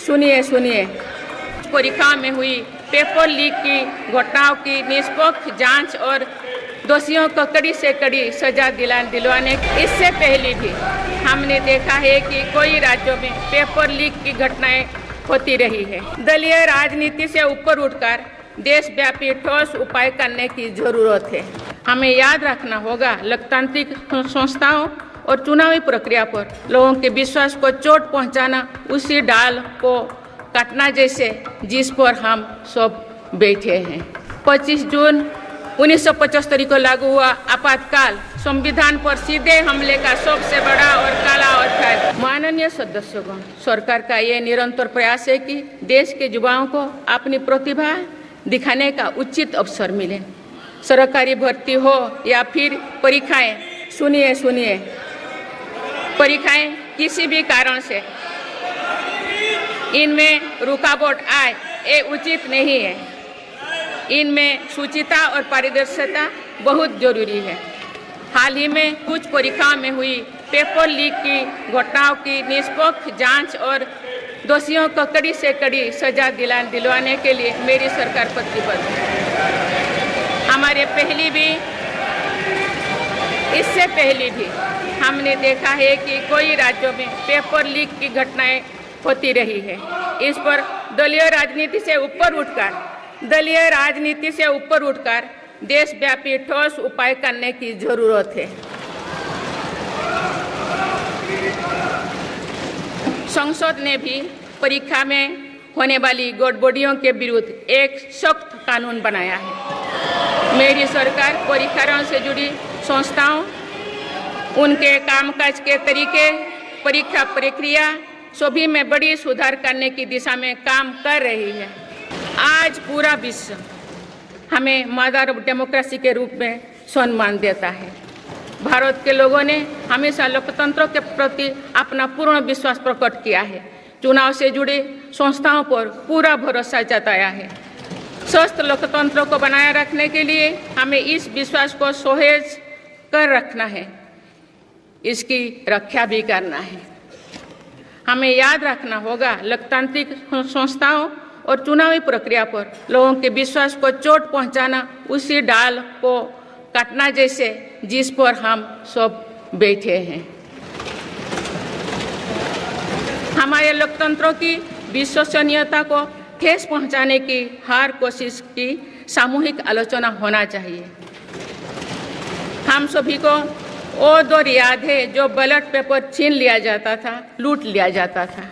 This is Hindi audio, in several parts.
सुनिए परीक्षा में हुई पेपर लीक की घटनाओं की निष्पक्ष जांच और दोषियों को कड़ी से कड़ी सजा दिलवाने। इससे पहले भी हमने देखा है कि कई राज्यों में पेपर लीक की घटनाएं होती रही है। दलीय राजनीति से ऊपर उठकर देशव्यापी ठोस उपाय करने की जरूरत है। हमें याद रखना होगा, लोकतांत्रिक संस्थाओं और चुनावी प्रक्रिया पर लोगों के विश्वास को चोट पहुंचाना उसी डाल को काटना जैसे जिस पर हम सब बैठे हैं। 25 जून 1975 को लागू हुआ आपातकाल संविधान पर सीधे हमले का सबसे बड़ा और काला अध्याय। माननीय सदस्यगण, सरकार का ये निरंतर प्रयास है कि देश के युवाओं को अपनी प्रतिभा दिखाने का उचित अवसर मिले। सरकारी भर्ती हो या फिर परीक्षाएं, सुनिए परीक्षाएं किसी भी कारण से इनमें रुकावट आए, ये उचित नहीं है। इनमें शुचिता और पारदर्शिता बहुत जरूरी है। हाल ही में कुछ परीक्षाओं में हुई पेपर लीक की घटनाओं की निष्पक्ष जांच और दोषियों को कड़ी से कड़ी सजा दिलवाने के लिए मेरी सरकार प्रतिबद्ध है। इससे पहले भी हमने देखा है कि कई राज्यों में पेपर लीक की घटनाएं होती रही है। इस पर दलीय राजनीति से ऊपर उठकर देशव्यापी ठोस उपाय करने की जरूरत है। संसद ने भी परीक्षा में होने वाली गड़बड़ियों के विरुद्ध एक सख्त कानून बनाया है। मेरी सरकार परीक्षाओं से जुड़ी संस्थाओं, उनके कामकाज के तरीके, परीक्षा प्रक्रिया सभी में बड़ी सुधार करने की दिशा में काम कर रही है। आज पूरा विश्व हमें मदर ऑफ डेमोक्रेसी के रूप में सम्मान देता है। भारत के लोगों ने हमेशा लोकतंत्र के प्रति अपना पूर्ण विश्वास प्रकट किया है। चुनाव से जुड़ी संस्थाओं पर पूरा भरोसा जताया है। स्वस्थ लोकतंत्र को बनाए रखने के लिए हमें इस विश्वास को सहेज कर रखना है, इसकी रक्षा भी करना है। हमें याद रखना होगा, लोकतांत्रिक संस्थाओं और चुनावी प्रक्रिया पर लोगों के विश्वास को चोट पहुंचाना उसी डाल को काटना जैसे जिस पर हम सब बैठे हैं। हमारे लोकतंत्रों की विश्वसनीयता को ठेस पहुंचाने की हर कोशिश की सामूहिक आलोचना होना चाहिए। हम सभी को वो दौर याद है जो बैलेट पेपर छीन लिया जाता था, लूट लिया जाता था।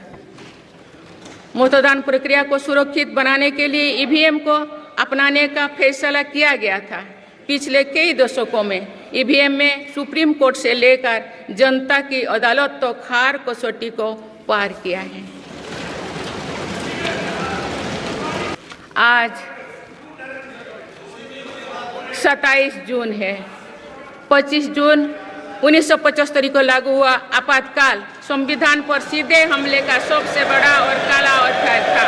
मतदान प्रक्रिया को सुरक्षित बनाने के लिए ईवीएम को अपनाने का फैसला किया गया था। पिछले कई दशकों में ईवीएम में सुप्रीम कोर्ट से लेकर जनता की अदालत तो हर कसौटी को पार किया है। आज 27 जून है। 25 जून 1975 को लागू हुआ आपातकाल संविधान पर सीधे हमले का सबसे बड़ा और काला अध्याय था।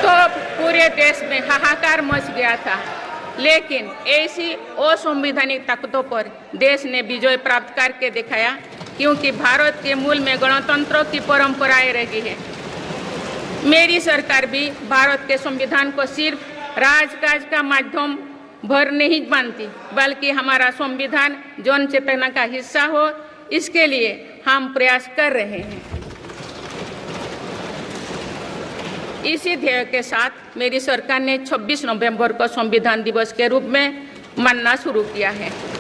तो पूरे देश में हाहाकार मच गया था, लेकिन ऐसी असंवैधानिक ताकतों पर देश ने विजय प्राप्त करके दिखाया, क्योंकि भारत के मूल में गणतंत्र की परंपराएं रही है। मेरी सरकार भी भारत के संविधान को सिर्फ राजकाज का माध्यम भर नहीं मानती, बल्कि हमारा संविधान जन चेतना का हिस्सा हो, इसके लिए हम प्रयास कर रहे हैं। इसी ध्येय के साथ मेरी सरकार ने 26 नवंबर को संविधान दिवस के रूप में मानना शुरू किया है।